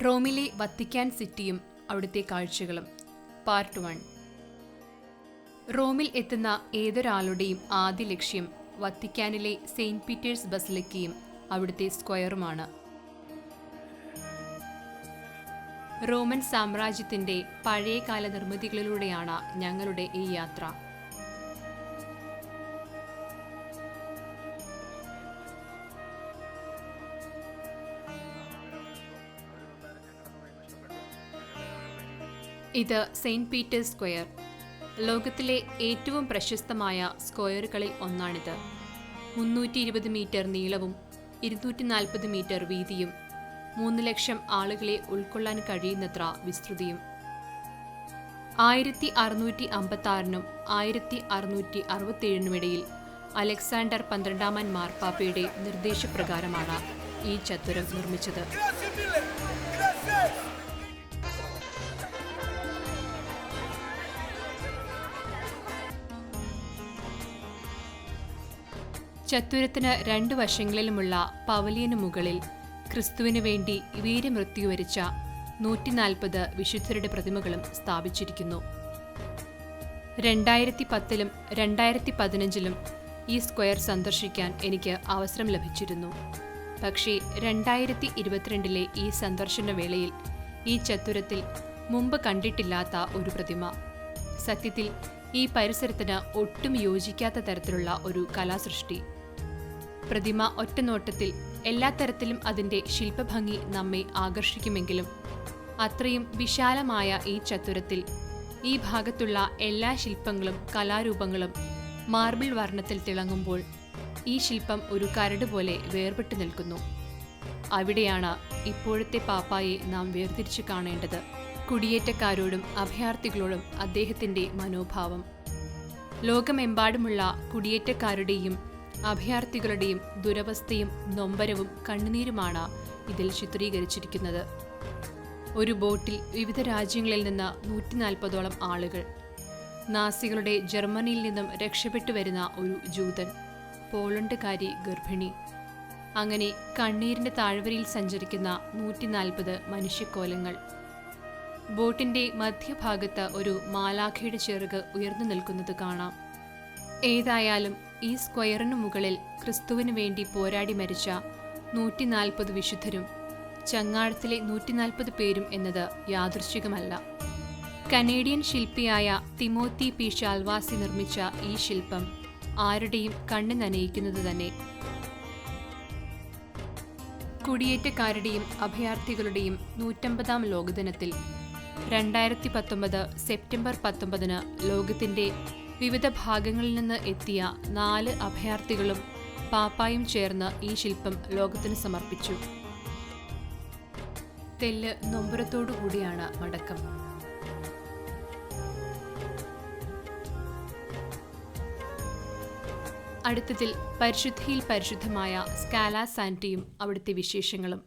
റോമിലെ വത്തിക്കാൻ സിറ്റിയും അവിടുത്തെ കാഴ്ചകളും പാർട്ട് 1. റോമിൽ എത്തുന്ന ഏതൊരാളുടെയും ആദ്യ ലക്ഷ്യം വത്തിക്കാനിലെ സെയിന്റ് പീറ്റേഴ്സ് ബസിലിക്കയും അവിടുത്തെ സ്ക്വയറുമാണ്. റോമൻ സാമ്രാജ്യത്തിന്റെ പഴയകാല നിർമ്മിതികളിലൂടെയാണ് ഞങ്ങളുടെ ഈ യാത്ര. ഇത് സെയിന്റ് പീറ്റേഴ്സ് സ്ക്വയർ. ലോകത്തിലെ ഏറ്റവും പ്രശസ്തമായ സ്ക്വയറുകളിൽ ഒന്നാണിത്. 320 മീറ്റർ നീളവും 240 മീറ്റർ വീതിയും 3 ലക്ഷം ആളുകളെ ഉൾക്കൊള്ളാൻ കഴിയുന്നത്ര വിസ്തൃതിയും. 1656 1667 അലക്സാണ്ടർ 12 മാർപ്പാപ്പയുടെ നിർദ്ദേശപ്രകാരമാണ് ഈ ചത്വരം നിർമ്മിച്ചത്. ചത്വരത്തിന് 2 വശങ്ങളിലുമുള്ള പവലിയന് മുകളിൽ ക്രിസ്തുവിന് വേണ്ടി വീരമൃത്യു വരിച്ച 140 വിശുദ്ധരുടെ പ്രതിമകളും സ്ഥാപിച്ചിരിക്കുന്നു. 2010-ലും 2015-ലും ഈ സ്ക്വയർ സന്ദർശിക്കാൻ എനിക്ക് അവസരം ലഭിച്ചിരുന്നു. പക്ഷേ 2022-ലെ ഈ സന്ദർശന വേളയിൽ ഈ ചത്വരത്തിൽ മുമ്പ് കണ്ടിട്ടില്ലാത്ത ഒരു പ്രതിമ, സത്യത്തിൽ ഈ പരിസരത്തിന് ഒട്ടും യോജിക്കാത്ത തരത്തിലുള്ള ഒരു കലാസൃഷ്ടി. പ്രതിമ ഒറ്റനോട്ടത്തിൽ എല്ലാ തരത്തിലും അതിൻ്റെ ശില്പഭംഗി നമ്മെ ആകർഷിക്കുമെങ്കിലും അത്രയും വിശാലമായ ഈ ചത്വരത്തിൽ ഈ ഭാഗത്തുള്ള എല്ലാ ശില്പങ്ങളും കലാരൂപങ്ങളും മാർബിൾ വർണ്ണത്തിൽ തിളങ്ങുമ്പോൾ ഈ ശില്പം ഒരു കരട് പോലെ വേർപെട്ടു നിൽക്കുന്നു. അവിടെയാണ് ഇപ്പോഴത്തെ പാപ്പായെ നാം വേർതിരിച്ചു കാണേണ്ടത്. കുടിയേറ്റക്കാരോടും അഭയാർത്ഥികളോടും അദ്ദേഹത്തിൻ്റെ മനോഭാവം. ലോകമെമ്പാടുമുള്ള കുടിയേറ്റക്കാരുടെയും അഭയാർത്ഥികളുടെയും ദുരവസ്ഥയും നൊമ്പരവും കണ്ണുനീരുമാണ് ഇതിൽ ചിത്രീകരിച്ചിരിക്കുന്നത്. ഒരു ബോട്ടിൽ വിവിധ രാജ്യങ്ങളിൽ നിന്ന് 140ഓളം ആളുകൾ, നാസികളുടെ ജർമ്മനിയിൽ നിന്നും രക്ഷപ്പെട്ടു വരുന്ന ഒരു ജൂതൻ, പോളണ്ടുകാരി ഗർഭിണി, അങ്ങനെ കണ്ണീരിന്റെ താഴ്വരയിൽ സഞ്ചരിക്കുന്ന 140 മനുഷ്യക്കോലങ്ങൾ. ബോട്ടിന്റെ മധ്യഭാഗത്ത് ഒരു മാലാഖയുടെ ചിറക് ഉയർന്നു നിൽക്കുന്നത് കാണാം. ഏതായാലും ഈ സ്ക്വയറിനു മുകളിൽ ക്രിസ്തുവിന് വേണ്ടി പോരാടി മരിച്ച 140 വിശുദ്ധരും ചങ്ങാടത്തിലെ 140 പേരും എന്നത് യാദൃശ്ചികമല്ല. കനേഡിയൻ ശില്പിയായ തിമോത്തി പി ഷാൽവാസി നിർമ്മിച്ച ഈ ശില്പം ആരുടെയും കണ്ണ് നനയിക്കുന്നത് തന്നെ. കുടിയേറ്റക്കാരുടെയും അഭയാർത്ഥികളുടെയും 150-ാം ലോകദിനത്തിൽ 2019 സെപ്റ്റംബർ 19 ലോകത്തിന്റെ വിവിധ ഭാഗങ്ങളിൽ നിന്ന് എത്തിയ 4 അഭയാർത്ഥികളും പാപ്പായും ചേർന്ന് ഈ ശില്പം ലോകത്തിന് സമർപ്പിച്ചു. തെല്ല് നൊമ്പരത്തോടുകൂടിയാണ് മടക്കം. അടുത്തതിൽ പരിശുദ്ധിയിൽ പരിശുദ്ധമായ സ്കാല സാന്റയും അവിടുത്തെ വിശേഷങ്ങളും.